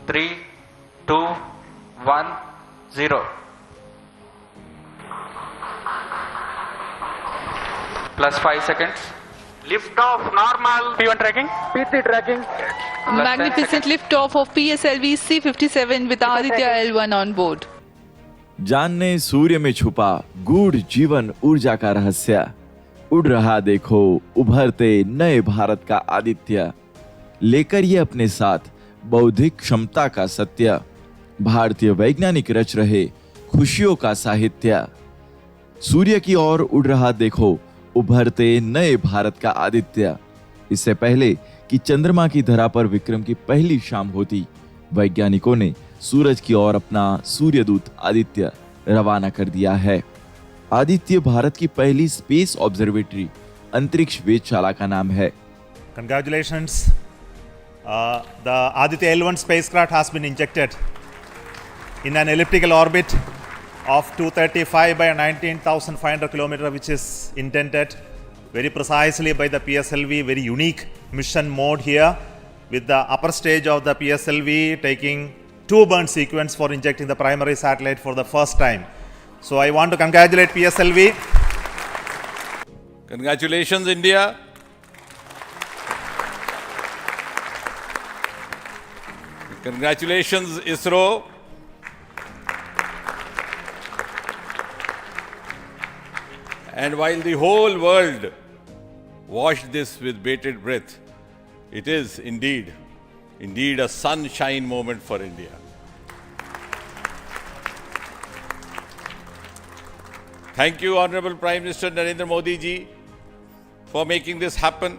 3, 2, 1, 0. Plus 5 seconds. Lift off normal. P1 tracking. P3 tracking. Magnificent liftoff of PSLV C-57 with Aditya L1 on board. जानने सूर्य में छुपा गूढ़ जीवन ऊर्जा का रहस्य। उड़ रहा देखो उभरते नए भारत का आदित्य, लेकर ये अपने साथ बौद्धिक क्षमता का सत्य। भारतीय वैज्ञानिक रच रहे खुशियों का साहित्य। सूर्य की ओर उड़ रहा देखो उभरते नए भारत का आदित्य। इससे पहले कि चंद्रमा की धरा पर विक्रम की पहली शाम होती, वैज्ञानिकों ने सूरज की ओर अपना सूर्यदूत आदित्य रवाना कर दिया है। आदित्य भारत की पहली स्पेस ऑब्जर्वेटरी अंतरिक्ष वेधशाला का नाम है। Congratulations. The Aditya L1 spacecraft has been injected in an elliptical orbit of 235 by 19,500 km, which is intended very precisely by the PSLV. Very unique mission mode here, with the upper stage of the PSLV taking 2 burn sequence for injecting the primary satellite for the first time. So I want to congratulate PSLV. Congratulations, India. Congratulations, ISRO. And while the whole world watched this with bated breath, it is indeed a sunshine moment for India. Thank you, Honorable Prime Minister Narendra Modi ji, for making this happen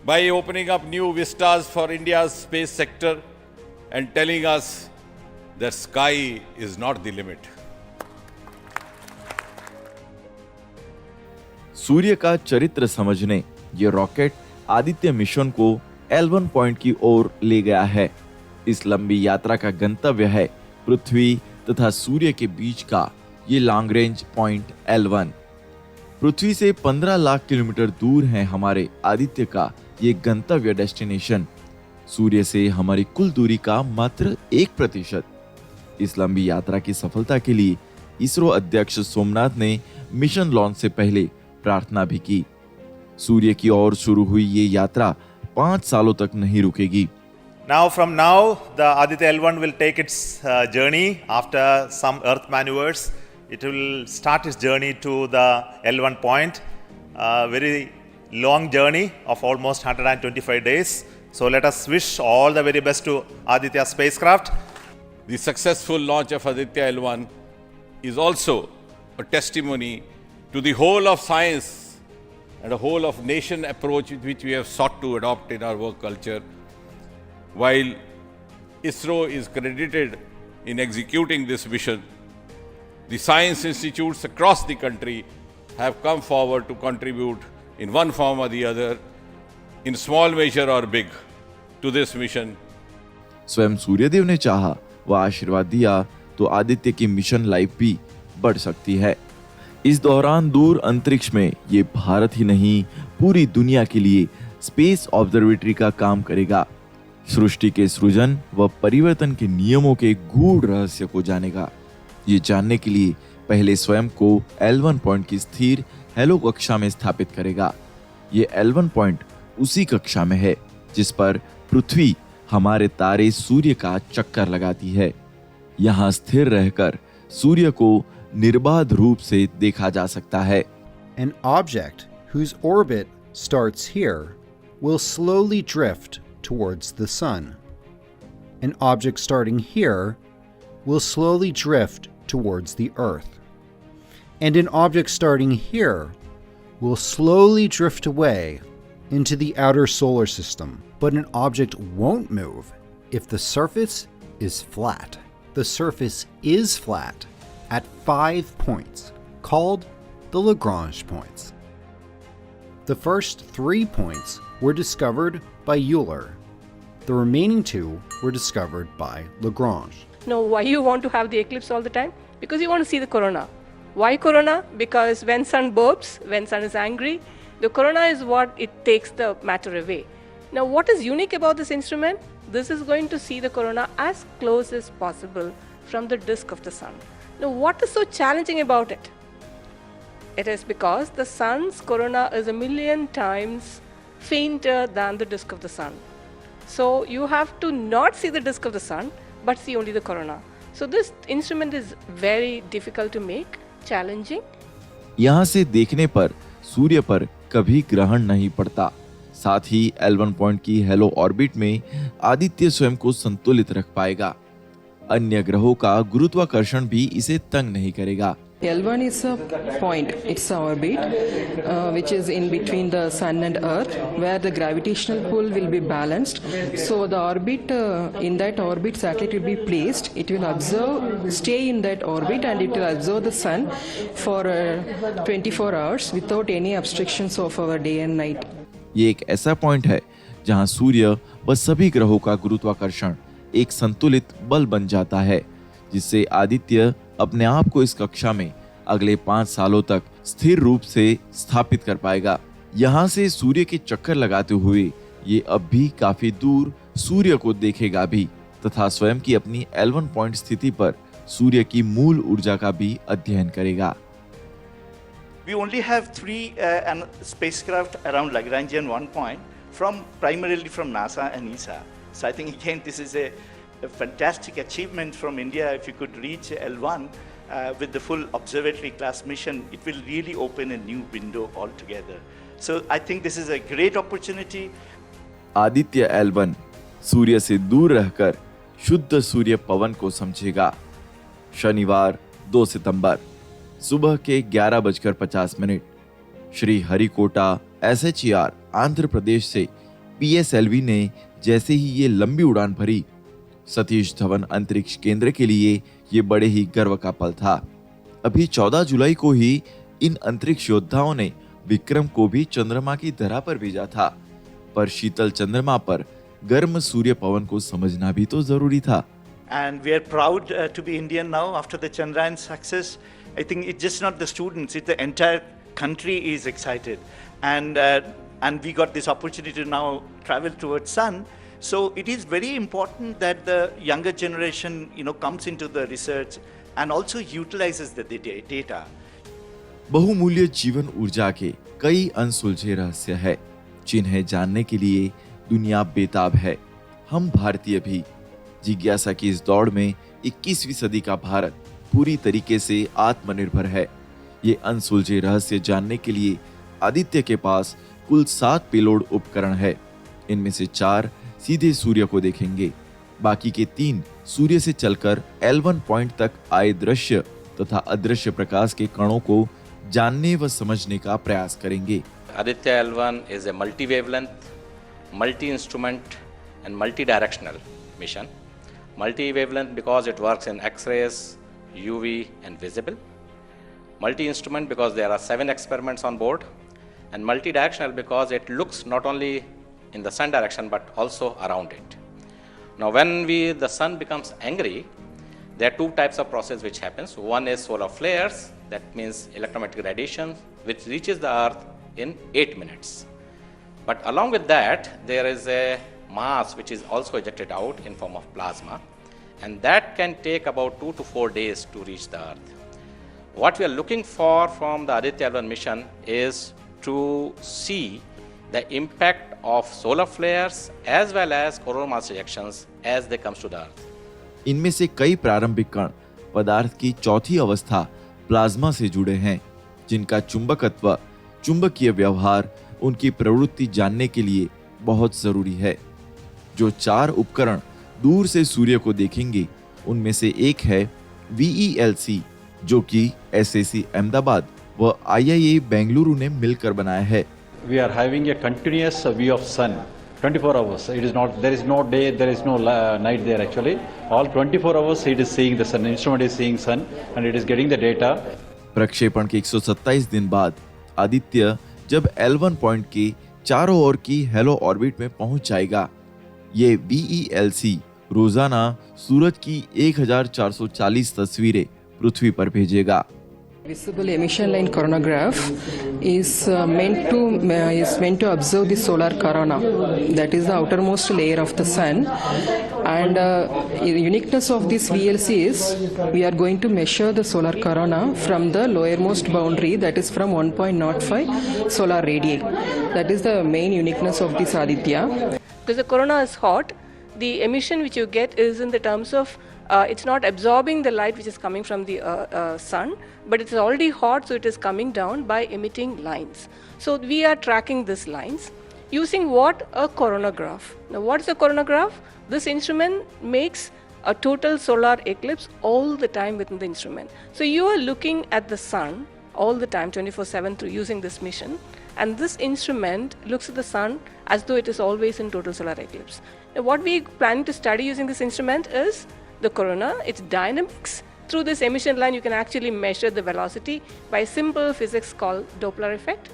by opening up new vistas for India's space sector and telling us that sky is not the limit. सूर्य का चरित्र समझने ये rocket Aditya mission को L1 point की ओर ले गया है। इस लंबी यात्रा का गंतव्य है पृथ्वी तथा सूर्य के बीच का ये लॉन्ग रेंज पॉइंट L1। पृथ्वी से 15 लाख किलोमीटर दूर है हमारे आदित्य का ये गंतव्य डेस्टिनेशन। सूर्य से हमारी कुल दूरी का मात्र 1%। इस लंबी यात्रा की सफलता के लिए इसरो अध्यक्ष सोमनाथ ने मिशन लॉन्च से पहले प्रार्थना भी की। सूर्य की ओर शुरू हुई ये यात्रा 5 सालों तक नहीं रुकेगी। Now from now, the Aditya L1 will take its journey after some Earth maneuvers. It will start its journey to the L1 point. A very long journey of almost 125 days. So let us wish all the very best to Aditya spacecraft. The successful launch of Aditya L1 is also a testimony to the whole of science and a whole of nation approach which we have sought to adopt in our work culture. While ISRO is credited in executing this mission, the science institutes across the country have come forward to contribute in one form or the other, in small measure or big, to this mission. स्वयं सूर्यदेव ने चाहा व आशीर्वाद दिया तो आदित्य की mission life भी बढ़ सकती है। इस दौरान दूर अंतरिक्ष में ये भारत ही नहीं पूरी दुनिया के लिए स्पेस ऑब्जर्वेटरी का काम करेगा। सृष्टि के सृजन व परिवर्तन के नियमों के गूढ़ रहस्य को जानेगा। ये जानने के लिए पहले स्वयं को L1 पॉइंट की स्थिर हेलो कक्षा में स्थापित करेगा। ये L1 पॉइंट उसी कक्षा में है जिस पर पृथ्वी हमारे तारे सूर्य का चक्कर लगाती है। यहाँ स्थिर रहकर सूर्य को निर्बाध रूप से देखा जा सकता है। An object whose orbit starts here will slowly drift towards the sun. An object starting here will slowly drift towards the earth. And an object starting here will slowly drift away into the outer solar system. But an object won't move if the surface is flat. The surface is flat at 5 points, called the Lagrange points. The first 3 points were discovered by Euler. The remaining 2 were discovered by Lagrange. Now, why you want to have the eclipse all the time? Because you want to see the corona. Why corona? Because when sun burps, when sun is angry, the corona is what it takes the matter away. Now, what is unique about this instrument? this is going to see the corona as close as possible from the disk of the sun. Now, what is so challenging about it? It is because the sun's corona is 1,000,000 times fainter than the disk of the sun. So you have to not see the disk of the sun, but see only the corona. So this instrument is very difficult to make, challenging. यहाँ से देखने पर सूर्य पर कभी ग्रहण नहीं पड़ता। साथ ही L1 पॉइंट की हेलो ऑर्बिट में आदित्य स्वयं को संतुलित रख पाएगा। अन्य ग्रहों का गुरुत्वाकर्षण भी इसे तंग नहीं करेगा। L1 is a point, it's an orbit which is in between the sun and earth, where the gravitational pull will be balanced. So the orbit, in that orbit satellite will be placed, it will observe, stay in that orbit and it will observe the sun for 24 hours without any obstructions of our day and night. ये एक ऐसा point है जहां सूर्य व सभी ग्रहों का गुरुत्वाकर्षण एक संतुलित बल बन जाता है, जिससे आदित्य अपने आप को इस कक्षा में अगले 5 सालों तक स्थिर रूप से स्थापित कर पाएगा। यहाँ से सूर्य के चक्कर लगाते हुए ये अब भी काफी दूर सूर्य को देखेगा भी तथा स्वयं की अपनी L1 पॉइंट स्थिति पर सूर्य की मूल ऊर्जा का भी अध्ययन करेगा। We only have 3 spacecraft around Lagrangian 1 point primarily from NASA and ESA. So I think again this is a fantastic achievement from India. If you could reach L1 with the full observatory class mission, it will really open a new window altogether. So I think this is a great opportunity. Aditya L1 सूर्य से दूर रहकर शुद्ध सूर्य पवन को समझेगा। शनिवार 2 सितंबर सुबह के 11:50 Shri Harikota SHER Andhra Pradesh से PSLV ने जैसे ही ये लंबी उड़ान भरी, सतीश धवन अंतरिक्ष केंद्र के लिए ये बड़े ही गर्व का पल था। अभी 14 जुलाई को ही इन अंतरिक्ष योद्धाओं ने विक्रम को भी चंद्रमा की धरा पर भेजा था, पर शीतल चंद्रमा पर गर्म सूर्य पवन को समझना भी तो जरूरी था। And we are proud to be Indian now after the Chandrayaan success. I think it's just not the students, it's the entire country is excited. And we got this opportunity to now travel towards sun. So it is very important that the younger generation, comes into the research and also utilizes the data. बहुमूल्य जीवन ऊर्जा के कई अनसुलझे रहस्य है, जिन्हें जानने के लिए दुनिया बेताब है। हम भारतीय भी जिज्ञासा की इस दौड़ में 21वीं सदी का भारत पूरी तरीके से आत्मनिर्भर है। ये अनसुलझे रहस्य जानने के लिए आदित्य के पास कुल 7 पेलोड उपकरण है। इनमें से 4 सीधे सूर्य को देखेंगे, बाकी के 3 सूर्य से चलकर L1 पॉइंट तक आए दृश्य तथा अदृश्य प्रकाश के कणों को जानने व समझने का प्रयास करेंगे। Aditya L1 is a multi-wavelength, multi-instrument and multi-directional mission. Multi-wavelength because it works in X-rays, UV and visible. Multi-instrument because there are 7 experiments on board. And multi-directional because it looks not only in the sun direction but also around it. Now when the sun becomes angry, there are 2 types of process which happens. One is solar flares, that means electromagnetic radiation, which reaches the earth in 8 minutes. But along with that, there is a mass which is also ejected out in form of plasma, and that can take about 2 to 4 days to reach the earth. What we are looking for from the Aditya L1 mission is to see the impact of solar flares as well as coronal mass ejections as they comes to the earth. इनमें से कई प्रारंभिक कण पदार्थ की चौथी अवस्था plasma से जुड़े हैं, जिनका चुंबकत्व, चुंबकीय व्यवहार, उनकी प्रवृत्ति जानने के लिए बहुत जरूरी है। जो 4 उपकरण दूर से सूर्य को देखेंगे, उनमें से एक है VELC, जो कि SAC अहमदाबाद व IIA बेंगलुरु ने मिलकर बनाया है। We are having a continuous view of sun 24 hours. It is not, there is no day, there is no night there actually. All 24 hours it is seeing the sun. The instrument is seeing sun and it is getting the data. प्रक्षेपण के 127 दिन बाद आदित्य जब L1 point के चारों ओर की hello orbit में पहुंच जाएगा, ये VELC रोजाना सूरज की 1440 तस्वीरें पृथ्वी पर भेजेगा। Visible emission line coronagraph is meant to observe the solar corona, that is the outermost layer of the sun. And the uniqueness of this VLC is we are going to measure the solar corona from the lowermost boundary, that is from 1.05 solar radii. That is the main uniqueness of this Aditya. Because the corona is hot, the emission which you get is in the terms of it's not absorbing the light which is coming from the sun, but it's already hot, so it is coming down by emitting lines. So we are tracking these lines using what? A coronagraph. Now what is a coronagraph? This instrument makes a total solar eclipse all the time within the instrument. So you are looking at the sun all the time 24/7 through using this mission, and this instrument looks at the sun as though it is always in total solar eclipse. Now what we planning to study using this instrument is the corona, its dynamics. Through this emission line you can actually measure the velocity by simple physics called Doppler effect.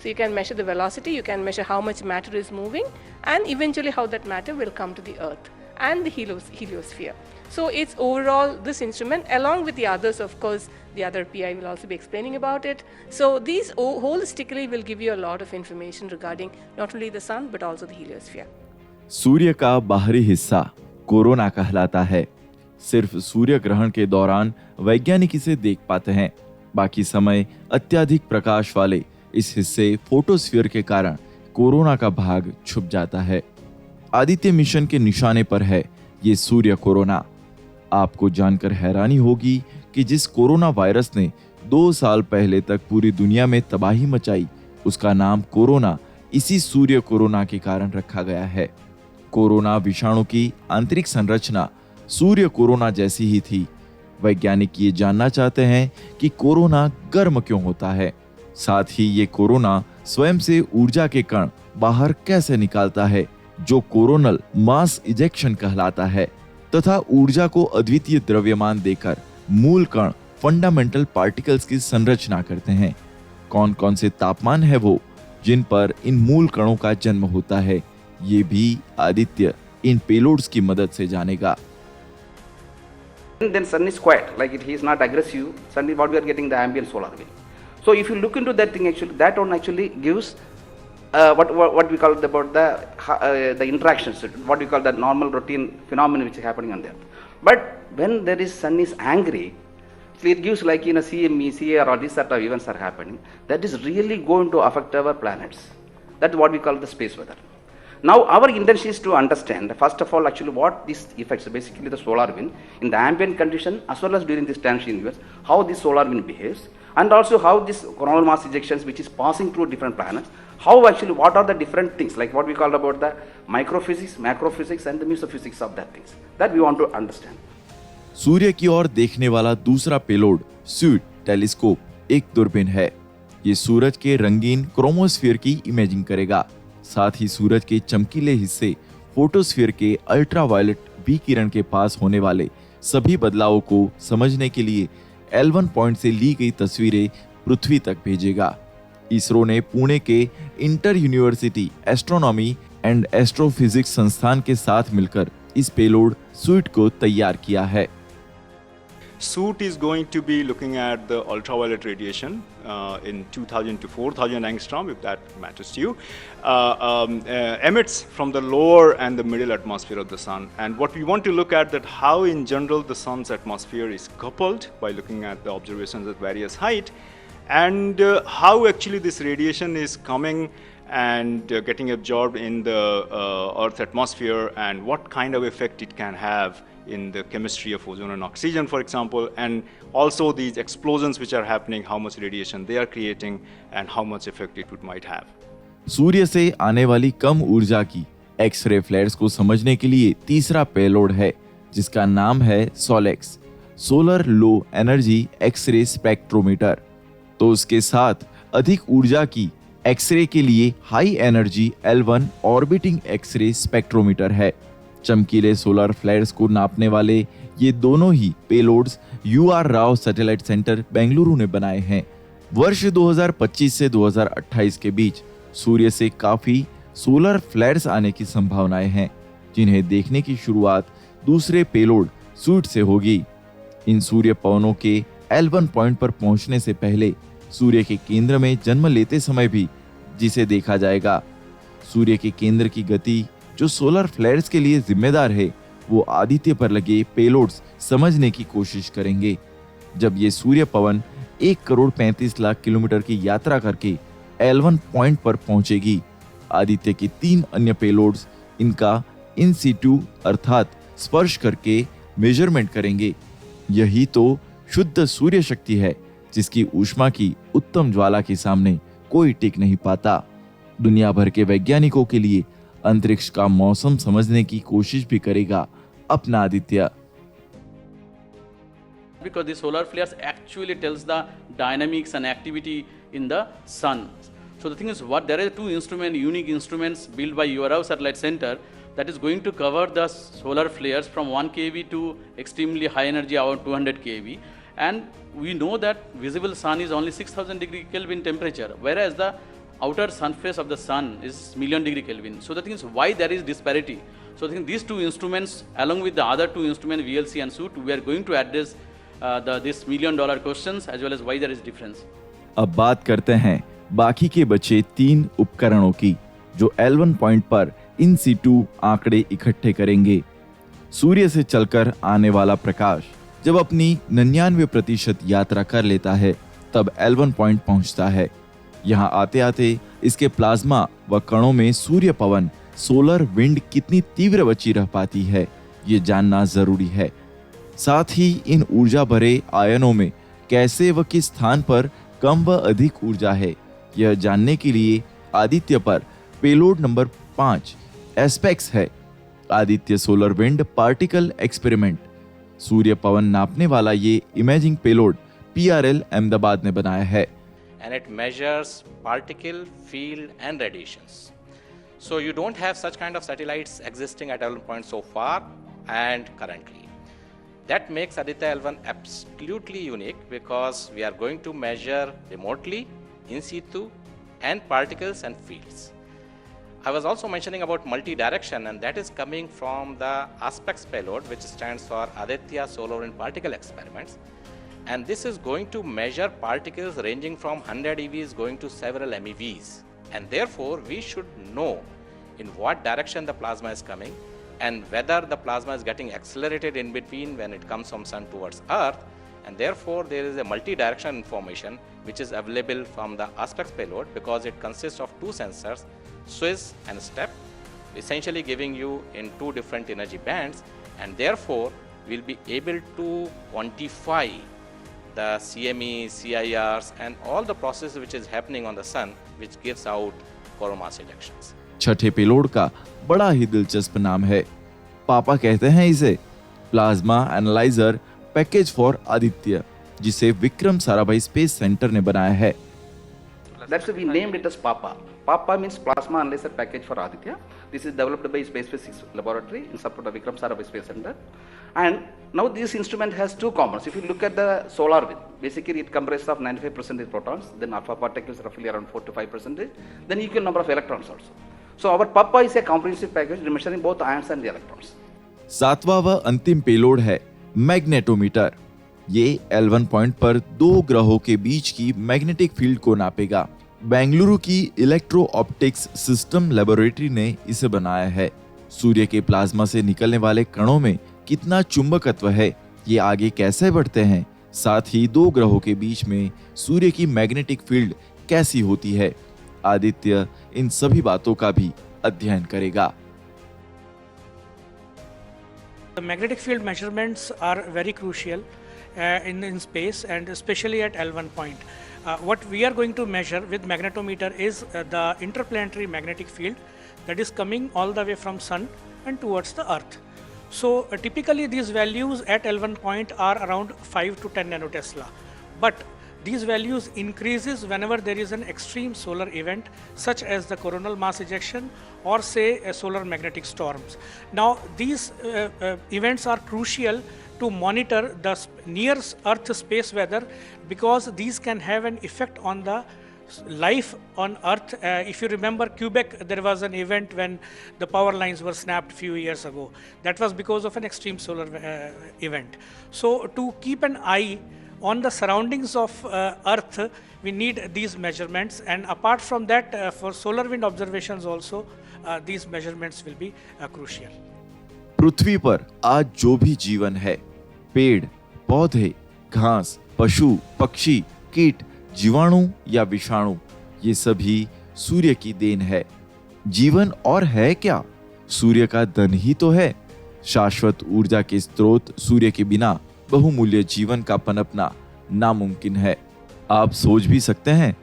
So you can measure the velocity, you can measure how much matter is moving, and eventually how that matter will come to the earth and the heliosphere. So it's overall this instrument, along with the others, of course, the other PI will also be explaining about it. So these holistically will give you a lot of information regarding not only the sun but also the heliosphere. सूर्य का बाहरी हिस्सा corona कहलाता है। सिर्फ सूर्य ग्रहण के दौरान वैज्ञानिक इसे देख पाते हैं। बाकी समय अत्यधिक प्रकाश वाले इस हिस्से फोटोस्फीयर के कारण कोरोना का भाग छुप जाता है। आदित्य मिशन के निशाने पर है ये सूर्य कोरोना। आपको जानकर हैरानी होगी कि जिस कोरोना वायरस ने 2 साल पहले तक पूरी दुनिया में तबाही मचाई, उसका नाम कोरोना इसी सूर्य कोरोना के कारण रखा गया है। कोरोना विषाणु की आंतरिक संरचना सूर्य कोरोना जैसी ही थी। वैज्ञानिक ये जानना चाहते हैं कि कोरोना गर्म क्यों होता है, साथ ही ये कोरोना स्वयं से ऊर्जा के कण बाहर कैसे निकालता है, जो कोरोनल मास इजेक्शन कहलाता है, तथा ऊर्जा को अद्वितीय द्रव्यमान देकर मूल कण फंडामेंटल पार्टिकल्स की संरचना करते हैं। कौन कौन से तापमान है वो जिन पर इन मूल कणों का जन्म होता है, ये भी आदित्य इन पेलोड्स की मदद से जानेगा। Then sun is quiet, like he is not aggressive. Sun is what we are getting the ambient solar wind. So if you look into that thing, actually that one actually gives what we call about the interactions, what we call the normal routine phenomenon which is happening on there. But when there is sun is angry, it gives like in a CME, CAR, or these sort of events are happening. That is really going to affect our planets. That's what we call the space weather. Now our intention is to understand first of all actually what these effects, basically the solar wind in the ambient condition as well as during this transition years, how this solar wind behaves, and also how this coronal mass ejections which is passing through different planets, how actually what are the different things like what we call about the microphysics, macrophysics and the mesophysics of that things that we want to understand. सूर्य की ओर देखने वाला दूसरा payload suite telescope एक दूरबीन है। ये सूरज के रंगीन क्रोमोस्फीयर की इमेजिंग करेगा। साथ ही सूरज के चमकीले हिस्से फोटोस्फीयर के अल्ट्रावायलेट बी किरण के पास होने वाले सभी बदलावों को समझने के लिए L1 पॉइंट से ली गई तस्वीरें पृथ्वी तक भेजेगा। इसरो ने पुणे के inter university astronomy and astrophysics संस्थान के साथ मिलकर इस पेलोड स्यूट को तैयार किया है। Soot is going to be looking at the ultraviolet radiation in 2000 to 4000 angstrom, if that matters to you, emits from the lower and the middle atmosphere of the sun. And what we want to look at that how in general the sun's atmosphere is coupled by looking at the observations at various height, and how actually this radiation is coming and getting absorbed in the Earth's atmosphere, and what kind of effect it can have in the chemistry of ozone and oxygen, for example, and also these explosions which are happening, how much radiation they are creating and how much effect it might have. सूर्य से आने वाली कम ऊर्जा की x-ray फ्लेयर्स को समझने के लिए तीसरा पेलोड है, जिसका नाम है Solexs, solar low energy X ray spectrometer. तो उसके साथ अधिक ऊर्जा की एक्स-रे के लिए high energy L1 orbiting X ray spectrometer है। चमकीले सोलर फ्लेयर्स को नापने वाले ये दोनों ही payloads UR Rao satellite centre Bengaluru ने बनाए हैं। वर्ष 2025 से 2028 के बीच सूर्य से काफी सोलर फ्लेयर्स आने की संभावनाएं हैं, जिन्हें देखने की शुरुआत दूसरे पेलोड स्यूट से होगी। इन सूर्य पवनों के L1 पॉइंट पर पहुंचने से पहले सूर्य के केंद्र में जन्म लेते समय भी, जिसे देखा जाएगा। सूर्य के केंद्र की गति जो सोलर फ्लेयर्स के लिए जिम्मेदार है, वो आदित्य पर लगे पेलोड्स समझने की कोशिश करेंगे। जब ये सूर्य पवन 1,35,00,000 किलोमीटर की यात्रा करके L1 पॉइंट पर पहुंचेगी, आदित्य के 3 अन्य पेलोड्स इनका इन सीटू अर्थात स्पर्श करके मेजरमेंट करेंगे। यही तो शुद्ध सूर्य शक्ति है, जिसकी ऊष्मा की उत्तम ज्वाला के सामने कोई टिक नहीं पाता। दुनिया भर के वैज्ञानिकों के लिए अंतरिक्ष का मौसम समझने की कोशिश भी करेगा अपना Aditya. Because the solar flares actually tells the dynamics and activity in the sun. So the thing is, there are 2 unique instruments built by URAO Satellite Center that is going to cover the solar flares from 1 kV to extremely high energy, about 200 kV. And we know that visible sun is only 6,000 degree Kelvin temperature, whereas the outer surface of the sun is million degree Kelvin. So the thing is, why there is disparity? So I think these 2 instruments, along with the other 2 instruments, VLC and SUIT, we are going to address this $1 million questions as well as why there is difference. अब बात करते हैं बाकी के बचे 3 उपकरणों की, जो L1 पॉइंट पर इन सीटू आंकड़े इकट्ठे करेंगे। सूर्य से चलकर आने वाला प्रकाश जब अपनी 99% यात्रा कर लेता है, तब L1 पॉइंट पहुंचता है। यहाँ आते आते इसके प्लाज्मा व कणों में सूर्य पवन सोलर विंड कितनी तीव्र बची रह पाती है, ये जानना जरूरी है। साथ ही इन ऊर्जा भरे आयनों में कैसे व किस स्थान पर कम व अधिक ऊर्जा है, यह जानने के लिए आदित्य पर पेलोड नंबर 5 एस्पेक्स है, Aditya solar wind particle experiment. सूर्य पवन नापने वाला ये इमेजिंग पेलोड PRL अहमदाबाद ने बनाया है। And it measures particle, field and radiations. So you don't have such kind of satellites existing at L1 point so far and currently. That makes Aditya L1 absolutely unique because we are going to measure remotely, in situ and particles and fields. I was also mentioning about multi-direction, and that is coming from the ASPEX payload, which stands for Aditya Solar Wind Particle Experiments. And this is going to measure particles ranging from 100 EVs going to several MeVs. And therefore, we should know in what direction the plasma is coming and whether the plasma is getting accelerated in between when it comes from sun towards earth. And therefore, there is a multi-direction information which is available from the ASPEX payload because it consists of 2 sensors, SWIS and STEP, essentially giving you in 2 different energy bands, and therefore we'll be able to quantify the CME, CIRs and all the process which is happening on the sun which gives out coronal mass ejections. छठे payload का बड़ा ही दिलचस्प नाम है, पापा कहते हैं इसे plasma analyser package for Aditya, जिसे विक्रम साराभाई स्पेस सेंटर ने बनाया है। That's why we named it as PAPA. PAPA means Plasma Analyzer Package for Aditya. This is developed by Space Physics Laboratory in support of Vikram Sarabhai Space Center. And now this instrument has 2 components. If you look at the solar wind, basically it comprises of 95% protons, then alpha particles roughly around 4 to 5%, then equal number of electrons also. So our PAPA is a comprehensive package measuring both ions and the electrons. 7वां व अंतिम payload है magnetometer. ये L1 point पर 2 ग्रहों के बीच की magnetic field को नापेगा। बेंगलुरु की इलेक्ट्रो ऑप्टिक्स सिस्टम लेबोरेटरी ने इसे बनाया है। सूर्य के प्लाज्मा से निकलने वाले कणों में कितना चुंबकत्व है, ये आगे कैसे बढ़ते हैं, साथ ही 2 ग्रहों के बीच में सूर्य की मैग्नेटिक फील्ड कैसी होती है, आदित्य इन सभी बातों का भी अध्ययन करेगा। The magnetic field measurements are very crucial in space and especially at L1 point. What we are going to measure with magnetometer is the interplanetary magnetic field that is coming all the way from sun and towards the earth. So typically these values at L1 point are around 5 to 10 nanotesla, but these values increases whenever there is an extreme solar event such as the coronal mass ejection or say a solar magnetic storms. Now these events are crucial to monitor the near earth space weather because these can have an effect on the life on earth. If you remember Quebec, there was an event when the power lines were snapped few years ago. That was because of an extreme solar event. So to keep an eye on the surroundings of Earth, we need these measurements, and apart from that, for solar wind observations also, these measurements will be crucial. पृथ्वी पर आज जो भी जीवन है, पेड़, पौधे, घास, पशु, पक्षी, कीट, जीवाणु या विषाणु, ये सभी सूर्य की देन है। जीवन और है क्या? सूर्य का धन ही तो है। शाश्वत ऊर्जा के स्रोत सूर्य के बिना बहुमूल्य जीवन का पनपना नामुमकिन है। आप सोच भी सकते हैं,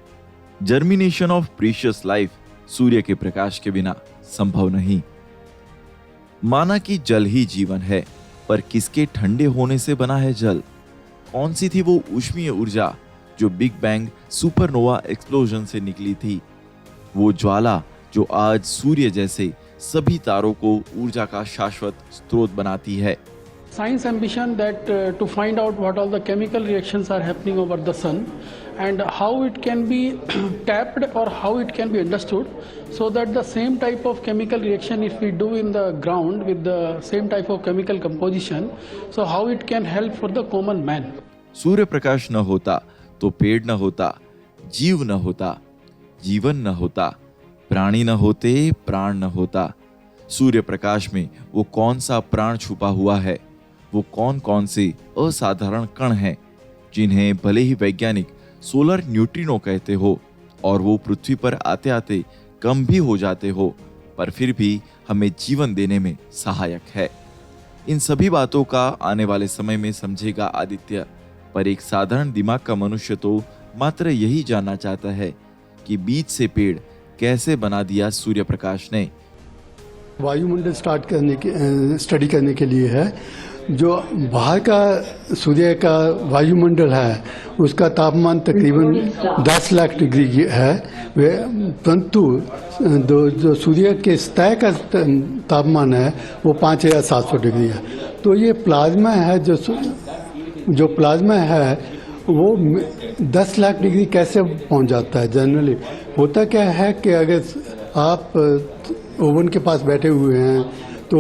जर्मिनेशन ऑफ प्रीशियस लाइफ सूर्य के प्रकाश के बिना संभव नहीं। माना कि जल ही जीवन है, पर किसके ठंडे होने से बना है जल? कौन सी थी वो ऊष्मीय ऊर्जा जो बिग बैंग सुपरनोवा एक्सप्लोजन से निकली थी? वो ज्वाला जो आज सूर्य जैसे सभी तारों को ऊर्जा का शाश्वत स्रोत बनाती है। Science ambition that to find out what all the chemical reactions are happening over the sun and how it can be tapped or how it can be understood, so that the same type of chemical reaction if we do in the ground with the same type of chemical composition, so how it can help for the common man. Surya Prakash न होता तो पेड़ न होता, जीव न होता, जीवन न होता, प्राणी न होते, प्राण न होता। सूर्य प्रकाश में वो कौन सा प्राण छुपा हुआ है? वो कौन कौन से असाधारण कण हैं जिन्हें भले ही वैज्ञानिक सोलर न्यूट्रिनो कहते हो और वो पृथ्वी पर आते आते कम भी हो जाते हो, पर फिर भी हमें जीवन देने में सहायक है। इन सभी बातों का आने वाले समय में समझेगा आदित्य, पर एक साधारण दिमाग का मनुष्य तो मात्र यही जानना चाहता है कि बीज से पेड़ कैसे बना दिया सूर्य प्रकाश ने। वायुमंडल स्टडी करने के लिए है। जो बाहर का सूर्य का वायुमंडल है उसका तापमान तकरीबन 10 लाख डिग्री है, परंतु जो सूर्य के सतह का तापमान है वो 5700 डिग्री है। तो ये प्लाज्मा है, जो प्लाज्मा है वो 10 लाख डिग्री कैसे पहुंच जाता है? जनरली होता क्या है कि अगर आप ओवन के पास बैठे हुए हैं तो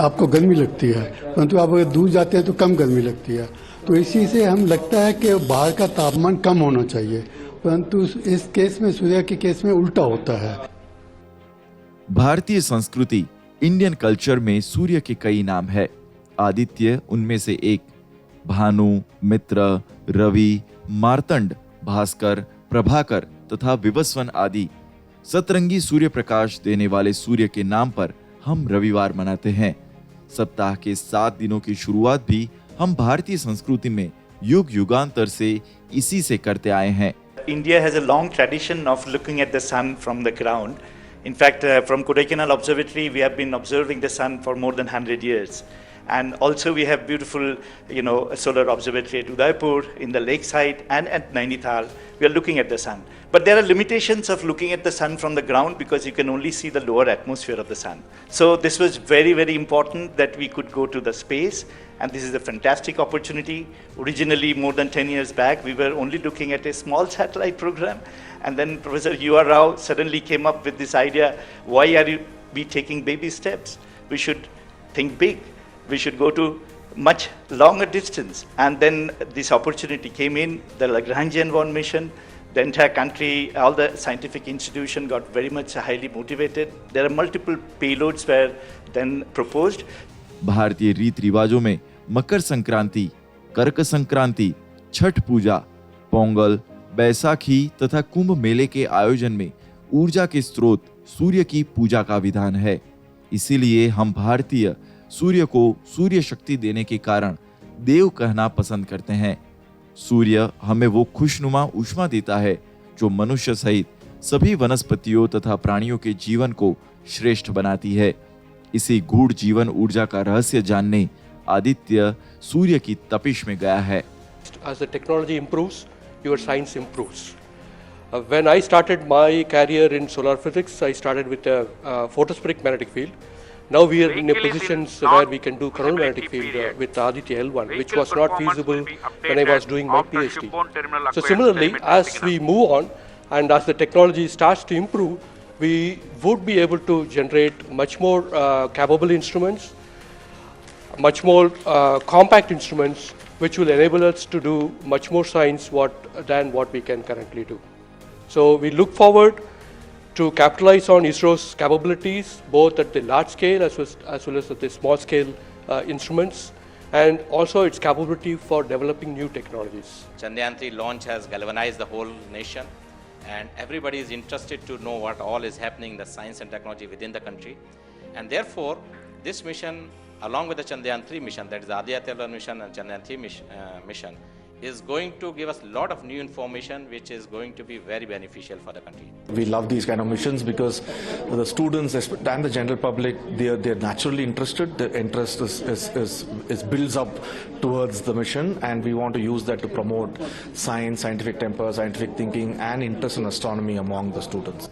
आपको गर्मी लगती है, परंतु आप अगर दूर जाते हैं तो कम गर्मी लगती है। तो इसी से हम लगता है कि बाहर का तापमान कम होना चाहिए, परंतु इस केस में, सूर्य के केस में उल्टा होता है। भारतीय संस्कृति, इंडियन कल्चर में सूर्य के कई नाम है। आदित्य उनमें से एक। भानु, मित्र, रवि, मार्तंड, भास्कर, प्रभाकर तथा विवस्वन आदि सतरंगी सूर्य प्रकाश देने वाले सूर्य के नाम पर हम रविवार मनाते हैं। सप्ताह के 7 दिनों की शुरुआत भी हम भारतीय संस्कृति में युग युगांतर से इसी से करते आए हैं। India has a long tradition of looking at the sun from the ground. In fact, from Kodaikanal Observatory, we have been observing the sun for more than 100 years. And also we have beautiful, solar observatory at Udaipur, in the lakeside, and at Nainital. We are looking at the sun. But there are limitations of looking at the sun from the ground because you can only see the lower atmosphere of the sun. So this was very, very important that we could go to the space, and this is a fantastic opportunity. Originally, more than 10 years back, we were only looking at a small satellite program, and then Professor U.R. Rao suddenly came up with this idea, why are we taking baby steps? We should think big. We should go to much longer distance. And then this opportunity came in, the Lagrangian 1 mission. The entire country, all the scientific institution got very much highly motivated. There are multiple payloads were then proposed. भारतीय रीत रिवाजों में मकर संक्रांति, कर्क संक्रांति, छठ पूजा, पोंगल, बैसाखी तथा कुंभ मेले के आयोजन में ऊर्जा के स्रोत सूर्य की पूजा का विधान है। इसीलिए हम भारतीय सूर्य को सूर्य शक्ति देने के कारण देव कहना पसंद करते हैं। सूर्य हमें वो खुशनुमा ऊष्मा देता है जो मनुष्य सहित सभी वनस्पतियों तथा प्राणियों के जीवन को श्रेष्ठ बनाती है। इसी गूढ़ जीवन ऊर्जा का रहस्य जानने आदित्य सूर्य की तपिश में गया है। As the technology improves, your science improves. When I started my career in solar physics, I started with a photospheric magnetic field. Now we are in a position where we can do coronal magnetic field with Aditya L1, which was not feasible when I was doing my PhD. So similarly, as we move on and as the technology starts to improve, we would be able to generate much more capable instruments, much more compact instruments which will enable us to do much more science than what we can currently do. So we look forward to capitalize on ISRO's capabilities both at the large scale as well as at the small scale instruments, and also its capability for developing new technologies. Chandrayaan 3 launch has galvanized the whole nation, and everybody is interested to know what all is happening in the science and technology within the country. And therefore, this mission, along with the Chandrayaan 3 mission, that is the Aditya L1 mission and Chandrayaan 3 mission, is going to give us a lot of new information which is going to be very beneficial for the country. We love these kind of missions because the students and the general public, they're naturally interested. The interest is builds up towards the mission, and we want to use that to promote science, scientific temper, scientific thinking and interest in astronomy among the students.